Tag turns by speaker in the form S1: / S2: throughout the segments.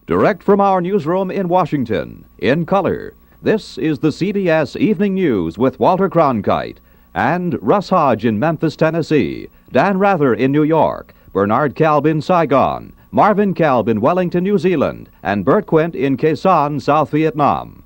S1: Direct from our newsroom in Washington, in color, this is the CBS Evening News with Walter Cronkite and Russ Hodge in Memphis, Tennessee, Dan Rather in New York, Bernard Kalb in Saigon, Marvin Kalb in Wellington, New Zealand, and Bert Quint in Quezon, Son, South Vietnam.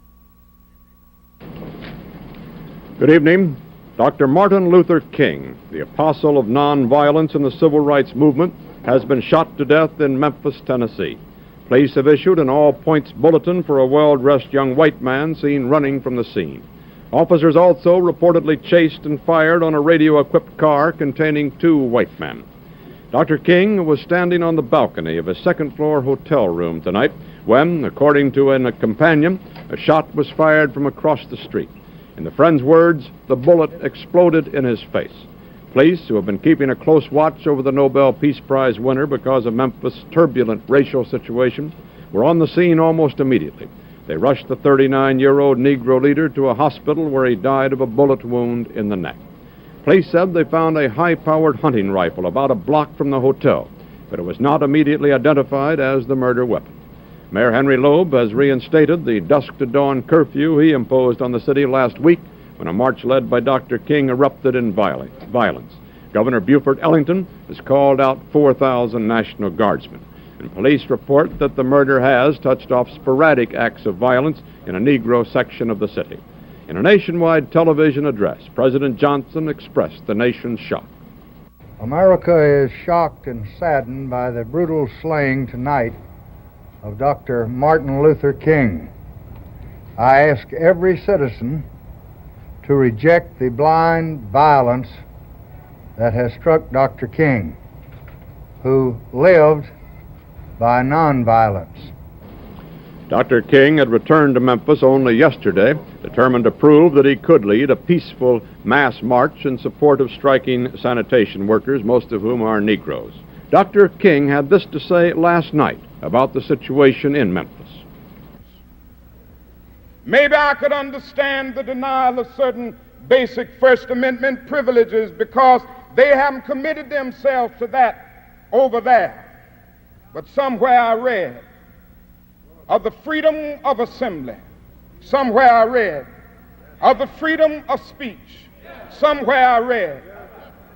S2: Good evening. Dr. Martin Luther King, the apostle of nonviolence in the civil rights movement, has been shot to death in Memphis, Tennessee. Police have issued an all-points bulletin for a well-dressed young white man seen running from the scene. Officers also reportedly chased and fired on a radio-equipped car containing two white men. Dr. King was standing on the balcony of a second-floor hotel room tonight when, according to a companion, a shot was fired from across the street. In the friend's words, the bullet exploded in his face. Police, who have been keeping a close watch over the Nobel Peace Prize winner because of Memphis' turbulent racial situation, were on the scene almost immediately. They rushed the 39-year-old Negro leader to a hospital where he died of a bullet wound in the neck. Police said they found a high-powered hunting rifle about a block from the hotel, but it was not immediately identified as the murder weapon. Mayor Henry Loeb has reinstated the dusk-to-dawn curfew he imposed on the city last week when a march led by Dr. King erupted in violence. Governor Buford Ellington has called out 4,000 National Guardsmen, and police report that the murder has touched off sporadic acts of violence in a Negro section of the city. In a nationwide television address, President Johnson expressed the nation's shock.
S3: America is shocked and saddened by the brutal slaying tonight of Dr. Martin Luther King. I ask every citizen to reject the blind violence that has struck Dr. King, who lived by nonviolence.
S2: Dr. King had returned to Memphis only yesterday, determined to prove that he could lead a peaceful mass march in support of striking sanitation workers, most of whom are Negroes. Dr. King had this to say last night about the situation in Memphis.
S4: Maybe I could understand the denial of certain basic First Amendment privileges because they haven't committed themselves to that over there. But somewhere I read of the freedom of assembly. Somewhere I read of the freedom of speech. Somewhere I read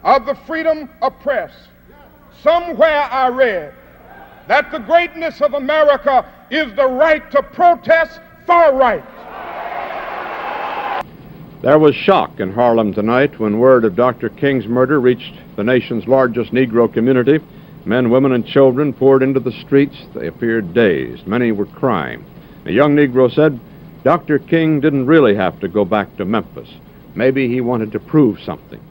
S4: of the freedom of press. Somewhere I read that the greatness of America is the right to protest for right.
S2: There was shock in Harlem tonight when word of Dr. King's murder reached the nation's largest Negro community. Men, women, and children poured into the streets. They appeared dazed. Many were crying. A young Negro said, Dr. King didn't really have to go back to Memphis. Maybe he wanted to prove something.